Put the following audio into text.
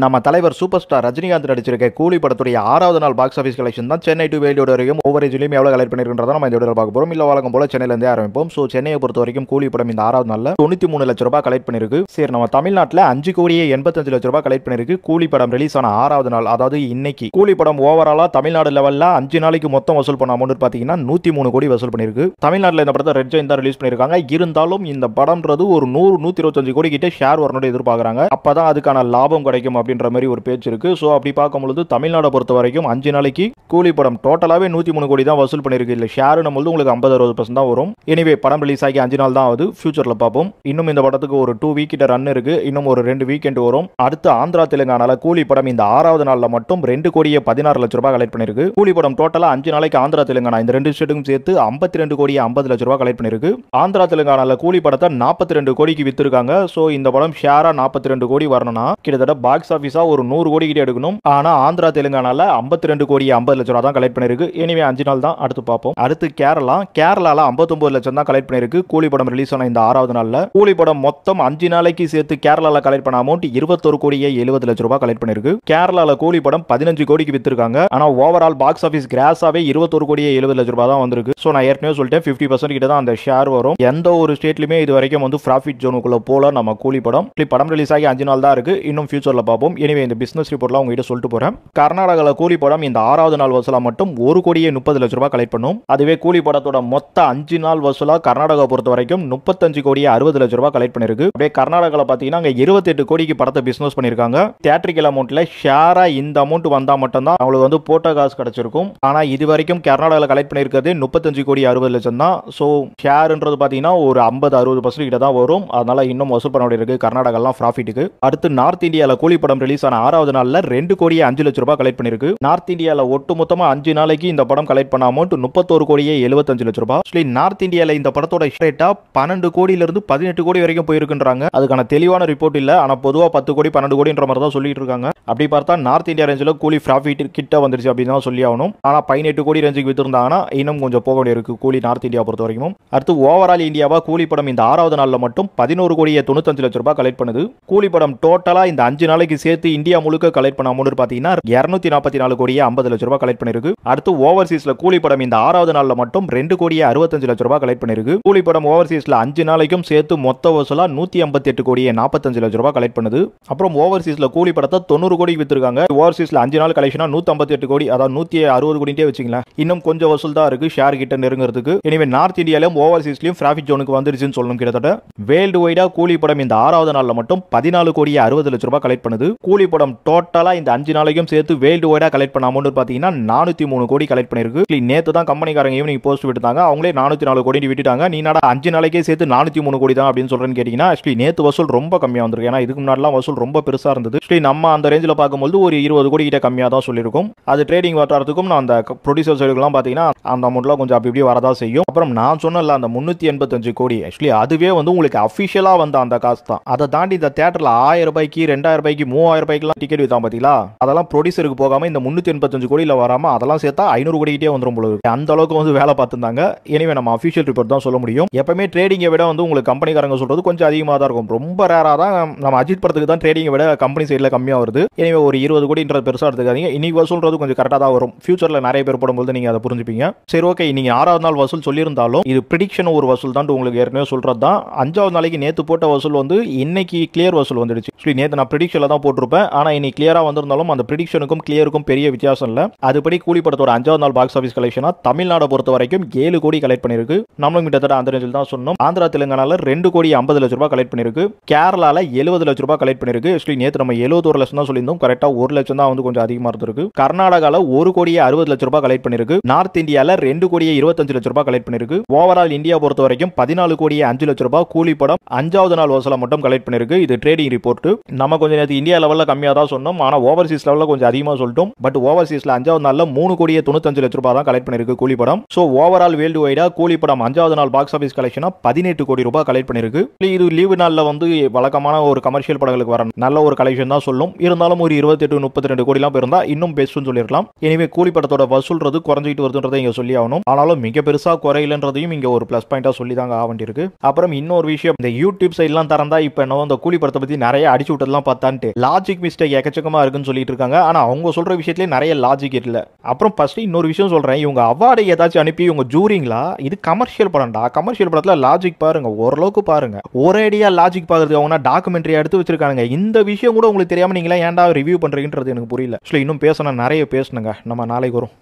நம்ம தலைவர் super star Rajinikanth நடிச்சிருக்க கூலி படத்துடைய 6வது நாள் பாக்ஸ் ஆஃபீஸ் கலெக்ஷன் தான் சென்னை டு வேலூர் வரைக்கும் ஒவ்வொரு ஏஜ்லையும் எவ்வளோ கலெக்ட் பண்ணிருக்கிறத நம்ம இந்த வீடியோவில் பார்க்க போகிறோம். இல்லை வழக்கம் போல சென்னையிலேருந்தே ஆரம்பிப்போம். ஸோ சென்னையை பொறுத்த வரைக்கும் கூலி படம் இந்த 6வது நாளில் 93 லட்ச ரூபாய் கலெக்ட் பண்ணிருக்கு. சரி, நம்ம தமிழ்நாட்டில் 5 கோடியே 85 லட்ச ரூபாய் கலெக்ட் பண்ணிருக்கு. கூலி படம் ரிலீஸ் ஆன 6வது நாள், அதாவது இன்னைக்கு. கூலி படம் ஓவராலாக தமிழ்நாடு லெவலில் 5 நாளைக்கு மொத்தம் வசூல் பண்ண அமௌண்ட் பார்த்தீங்கன்னா 103 கோடி வசூல் பண்ணிருக்கு. தமிழ்நாட்டில் இந்த படத்தை ரெட் ஜெயின் தான் ரிலீஸ் பண்ணியிருக்காங்க. இருந்தாலும் இந்த படம்ன்றது ஒரு 100-125 கோடி கிட்ட ஷேர் வரணும் எதிர்பார்க்குறாங்க. அப்பதான் அதுக்கான லாபம் கிடைக்கும் அப்படின்ற மாதிரி ஒரு பேச்சு இருக்கு. சோ அப்படி பார்க்கும்போது தமிழ்நாடு பொறுத்த வரைக்கும் 5 நாளைக்கு கூலி படம் டோட்டலாவே 103 கோடி தான் வசூல் பண்ணிருக்கு. இல்ல ஷேர் நம்மளுது உங்களுக்கு 50-60% தான் வரும். எனிவே படம் ரிலீஸ் ஆகி 5 நாள் தான் ஆகுது. ஃபியூச்சர்ல பார்ப்போம். இன்னும் இந்த படத்துக்கு ஒரு 2 வீக் கிட்ட ரன் இருக்கு. இன்னும் ஒரு 2 வீக்கெண்ட் வரும். அடுத்து ஆந்திரா தெலுங்கானால கூலி படம் இந்த 6வது நாள்ல மட்டும் 2 கோடியே 16 லட்ச ரூபாய் கலெக்ட் பண்ணிருக்கு. கூலி படம் டோட்டலா 5 நாளைக்கு ஆந்திரா தெலுங்கானா இந்த 2 ஸ்டேட்டுக்கும் சேர்த்து 52 கோடியே 50 லட்ச ரூபாய் கலெக்ட் பண்ணிருக்கு. ஆந்திரா தெலுங்கானால கூலி படத்தை 42 கோடிக்கு வித்திருக்காங்க. சோ இந்த படம் ஷேரா 42 கோடி வரணும்னா கிட்டத்தட்ட பாக்ஸ் ஆபீஸா ஒரு 100 கோடி கிட்ட எடுக்கணும். ஆனா ஆந்திரா தெலுங்கானால 52 கோடி 50 லட்சம் ரூபாய் தான் கலெக்ட் பண்ணிருக்கு. எனிவே 5 நாள் தான். அடுத்து பார்ப்போம். அடுத்து கேரளால 59 லட்சம் தான் கலெக்ட் பண்ணிருக்கு. கூலி படம் ரிலீஸ் ஆன இந்த 6வது நாள்ல கூலி படம் மொத்தம் 5 நாளைக்கு சேர்த்து கேரளால கலெக்ட் பண்ண அமௌண்ட் 21 கோடியே 70 லட்சம் ரூபாய் கலெக்ட் பண்ணிருக்கு. கேரளால கூலி படம் 15 கோடிக்கு வித்திருக்காங்க. ஆனா ஓவரால் பாக்ஸ் ஆபீஸ் கிராஸாவே 21 கோடியே 70 லட்சம் ரூபாய் தான் வந்திருக்கு. சோ நான் ஏற்கனவே சொல்லிட்டேன் 50% கிட்ட தான் அந்த ஷேர் வரும். எந்த ஒரு ஸ்டேட்லயுமே இது வரைக்கும் வந்து ப்ராஃபிட் ஜோனுக்குள்ள போல நம்ம கூலி படம் ரிலீஸ் ஆகி 5 நாள் தான் இருக்கு. இன்னும் ஃபியூச்சர்ல பார்ப்போம். எனிவே இந்த பிசினஸ் ரிப்போர்ட்லாம் உங்ககிட்ட சொல்லிட்டு போறேன். கர்நாடகால கூலி படம் இந்த 6வது நாள் வசூலா மட்டும் 1 கோடியே 30 லட்சம் ரூபாய் கலெக்ட் பண்ணும். அதுவே கூலி படத்தோட மொத்த 5 நாள் வசூலா கர்நாடகா பொறுத்த வரைக்கும் 35 கோடியே 60 லட்சம் ரூபாய் கலெக்ட் பண்ணிருக்கு. அப்படியே கர்நாடகால பாத்தீங்கன்னா 28 கோடிக்கு படத்தை பிசினஸ் பண்ணிருக்காங்க. தியேட்டரிக்கல் அமௌண்ட்ல ஷேரா இந்த அமௌண்ட் வந்தா மட்டும் தான் அவங்களுக்கு வந்து போட்ட காசு கிடைச்சிருக்கும். ஆனா இது வரைக்கும் கர்நாடகால கலெக்ட் பண்ணிருக்கிறது 35 கோடி 60 லட்சம் தான். சோ ஷேர்ன்றது பாத்தீங்கன்னா ஒரு 50-60% கிட்ட தான் வரும். அதனால இன்னும் வசூல் பண்ண வேண்டியிருக்கு கர்நாடகாலாம் ப்ராஃபிட்டுக்கு. அடுத்து நார்த் இந்தியால கூலி படம் ரிலீஸ் ஆன 6வது நாள்ல 2 கோடியே 5 லட்சம் ரூபாய் கலெக்ட் பண்ணிருக்கு. நார்த் இந்தியால ஒட்டு மொத்தமா 5 நாளைக்கு இந்த படம் கலெக்ட் பண்ண அமௌண்ட் 31 கோடியே 75 லட்சம் ரூபாய். நார்த் இந்தியால இந்த படத்தோட ரேட்டா 12 கோடியில இருந்து 18 கோடி வரைக்கும் போயிருக்குன்றாங்க. அதுக்கான தெளிவான ரிப்போர்ட் இல்ல. ஆனா பொதுவா 10 கோடி 12 கோடின்ற மாதிரி தான் சொல்லிட்டு இருக்காங்க. அப்படி பார்த்தா நார்த் இந்தியா ரேஞ்சில கூலி ப்ராஃபிட் கிட்ட வந்துருச்சு அப்படின்னு தான் சொல்லி ஆகணும். ஆனா 18 கோடி ரேஞ்சுக்கு வித்திருந்தாங்கன்னா இன்னும் கொஞ்சம் போக வேண்டியிருக்கு கூலி நார்த் இந்தியா பொறுத்த வரைக்கும். அடுத்து ஓவரால் இந்தியாவா கூலி படம் இந்த 6வது நாள்ல மட்டும் 11 கோடியே 95 லட்சம் ரூபாய் கலெக்ட் பண்ணுது. கூலி படம் டோட்டலா இந்த 5 நாளைக்கு சேர்த்து இந்தியா முழுக்க கலெக்ட் பண்ண அமௌண்ட் பாத்தீங்கன்னா 244 கோடியே 50 லட்சம் ரூபாய் கலெக்ட் பண்ணிருக்கு. அடுத்து ஓவர்சீஸ்ல கூலி படம் இந்த 6வது நாள்ல மட்டும் 2 கோடியே 65 லட்சம் ரூபாய் கலெக்ட் பண்ணிருக்கு. கூலி படம் ஓவர்சீஸ்ல 5 நாளைக்கும் சேர்த்து மொத்த வசூலா 158 கோடியே 45 லட்சம் ரூபாய் கலெக்ட் பண்ணுது. அப்புறம் ஓவர்சீஸ்ல கூலி படத்தை 90 கோடிக்கு வித்திருக்காங்க. ஓவர்சீஸ்ல 5 நாள் கலெக்ஷனா 158 கோடி, அதாவது 160 கோடிட்டே வச்சுங்களேன். இன்னும் கொஞ்சம் வசூல் தான் இருக்கு ஷேர் கிட்ட நெருங்கிறதுக்கு. எனவே நார்த் இந்தியாலயும் ஓவர்சீஸ்லயும் ப்ராஃபிட் ஜோனுக்கு வந்துருச்சுன்னு சொல்லணும். கிட்டத்தட்ட வேர்ல்டு வைடா கூலி படம் இந்த 6வது நாள்ல மட்டும் 14 கோடியே 60 லட்சம் ரூபாய் கலெக்ட் பண்ணுது. கூலி படம் டோட்டலா இந்த 5 நாளைக்கும் சேர்த்து வேர்ல்டு வைடா கலெக்ட் பண்ண அமௌண்ட் பாத்தீங்கன்னா 403 கோடி கலெக்ட் பண்ணிருக்கு. நேத்து தான் கம்பெனிக்காரங்க ஈவினிங் போஸ்ட் விட்டுட்டாங்க. அவங்களே 404 கோடி விட்டுட்டாங்க. நீ நாடா 5 நாளைக்கே சேர்த்து 403 கோடி தான் அப்படின்னு சொல்றேன்னு கேட்டீங்கன்னா நேத்து வசூல் ரொம்ப கம்மியா வந்திருக்கு. ஏன்னா இதுக்கு முன்னாடிலாம் வசூல் ரொம்ப பெருசா இருந்தது. நம்ம அந்த ரேஞ்சில் பார்க்கும்போது ஒரு 20 கோடி கிட்ட கம்மியா தான் சொல்லியிருக்கும். அது ட்ரேடிங் வட்டாரத்துக்கும் நான் அந்த ப்ரொடியூசர் சைடுலாம் பாத்தீங்கன்னா அந்த அமௌண்ட்லாம் கொஞ்சம் அப்படி இப்படி வரதா செய்யும். அப்புறம் நான் சொன்னல அந்த 385 கோடி அதுவே வந்து உங்களுக்கு அபிஷியலா வந்த அந்த காசு தான். அதை தாண்டி இந்த தியேட்டர்ல 1000 ரூபாய்க்கு 2000 ரூபாய்க்கு 3000 ரூபாய்க்குலாம் டிக்கெட் வித்தான் பாத்தீங்களா? அதெல்லாம் ப்ரொடியூசருக்கு போகாம இந்த 385 கோடியில வராம அதெல்லாம் சேர்த்தா 500 கோடி கிட்டே வந்துரும் போல இருக்கு. அந்த அளவுக்கு வந்து வேலை பார்த்துருந்தாங்க. எனவே நம்ம அபிஷியல் ரிப்போர்ட் தான் சொல்ல முடியும். எப்பவுமே ட்ரேடிங்கை விட வந்து உங்களுக்கு கம்பெனிக்காரங்க சொல்றது கொஞ்சம் அதிகமாக தான் இருக்கும். ரொம்ப ரேரா தான் நம்ம அஜித் படத்துக்கு தான் ட்ரேடிங்கை விட கம்பெனி சைட்ல கம்மியா வருது. எனவே ஒரு 20 கோடின்றது பெருசா எடுத்துக்காதீங்க. இன்னைக்கு வசூல்றது கொஞ்சம் கரெக்டா தான் வரும். ஃபியூச்சர்ல நிறைய பேர் போடும்போது நீங்க அதை புரிஞ்சுப்பீங்க. சரி, ஓகே. நீங்க 6வது நாள் வசூல் சொல்லியிருந்தாலும் இது பிரிடிக்ஷன் ஒரு வசூல் தான் உங்களுக்கு ஏற்கனவே சொல்றது தான். 5வது நாளைக்கு நேத்து போட்ட வசூல் வந்து இன்னைக்கு கிளியர் வசூல் வந்துடுச்சு. நேத்து நான் பிரிடிக்ஷன்ல தான் போட்டிருப்பேன். ஆனா இன்னைக்கு கிளியரா வந்திருந்தாலும் அந்த பிரிடிக்ஷனுக்கும் கிளியருக்கும் பெரிய வித்தியாசம் இல்ல. அதுபடி கூலி படத்தோட 5வது நாள் பாக்ஸ் ஆபீஸ் கலெக்ஷனா தமிழ்நாடு பொறுத்த வரைக்கும் 7 கோடி கலெக்ட் பண்ணிருக்கு. நம்மளும் கிட்டத்தட்ட அந்த ரேஞ்சில் தான் சொன்னோம். ஆந்திரா தெலுங்கானால 2 கோடி 50 லட்சம் ரூபாய் கலெக்ட் பண்ணிருக்கு. கேரளால 70 லட்சம் ரூபாய் கலெக்ட் பண்ணிருக்கு. நேத்து நம்ம 71 லட்சம் தான் சொல்லியிருந்தோம். கரெக்டா 1 லட்சம் தான் வந்து கொஞ்சம் அதிகமா இருந்திருக்கு. கர்நாடகால 1 கோடியே 60 லட்சம் ரூபாய் கலெக்ட் பண்ணிருக்கு. நார்த் இந்தியால 2 கோடியே 25 லட்சம் ரூபாய் கலெக்ட் பண்ணிருக்கு. ஓவரால் இந்தியா பொறுத்த வரைக்கும் 14 கோடியே 5 லட்சம் ரூபாய் கூலி படம் 5வது நாள் வசூலா மட்டும் கலெக்ட் பண்ணிருக்கு. இது ட்ரேடிங் ரிப்போர்ட். நம்ம கொஞ்சம் நேத்து இந்தியா லெவல்ல கம்மியா தான் சொன்னோம். ஆனா ஓவர்சீஸ் லெவல்ல கொஞ்சம் அதிகமா சொல்லிட்டோம். பட் ஓவர்சீஸ்ல 5வது நாள்ல 3 கோடியே 95 லட்சம் ரூபாய் தான் கலெக்ட் பண்ணிருக்கு கூலி படம். சோ ஓவரால் வேர்ல்டு வைடா கூலி படம் 5வது நாள் பாக்ஸ் ஆபீஸ் கலெக்ஷனா 18 கோடி ரூபாய் கலெக்ட் பண்ணிருக்கு. இது லீவு நாள்ல வந்து வழக்கமான ஒரு கமர்ஷியல் படங்களுக்கு வர நல்ல ஒரு கலெக்ஷன் தான் சொல்லும். இருந்தாலும் ஒரு 28-32 கோடி எல்லாம் இருந்தா இன்னும் பெஸ்ட்னு சொல்லிருக்கலாம். எனவே கூலி படத்தோட வசூல்றது குறைஞ்சிட்டு வருதுன்றதை இங்க சொல்லி ஆகணும். ஆனாலும் மிக பெருசா குறையிலன்றதையும் இங்க ஒரு பிளஸ் பாயிண்டா சொல்லி தாங்க ஆக வேண்டியிருக்கு. அப்புறம் இன்னொரு விஷயம், இந்த யூடியூப் சைட்லாம் திறந்தா இப்ப என்ன இந்த கூலி படத்தை பத்தி நிறைய அடிச்சு விட்டதெல்லாம் பார்த்தான்ட்டு லாஜிக் மிஸ்டேக் எக்கச்சக்கமாக இருக்குன்னு சொல்லிட்டு இருக்காங்க. ஆனால் அவங்க சொல்கிற விஷயத்துலேயே நிறைய லாஜிக் இல்லை. அப்புறம் ஃபஸ்ட்டு இன்னொரு விஷயம் சொல்கிறேன், இவங்க அவார்டை ஏதாச்சும் அனுப்பி இவங்க ஜூரிங்களா? இது கமர்ஷியல் படம்டா. கமர்ஷியல் படத்தில் லாஜிக் பாருங்க, ஓரளவுக்கு பாருங்க. ஒரேடியாக லாஜிக் பார்க்குறது அவங்க டாக்குமெண்ட்ரி எடுத்து வச்சிருக்காங்க. இந்த விஷயம் கூட உங்களுக்கு தெரியாமல் நீங்களா ஏன்டா ரிவ்யூ பண்ணுறீங்கன்றது எனக்கு புரியல. இன்னும் பேசணும், நிறைய பேசணுங்க. நம்ம நாளைக்கு வரும்.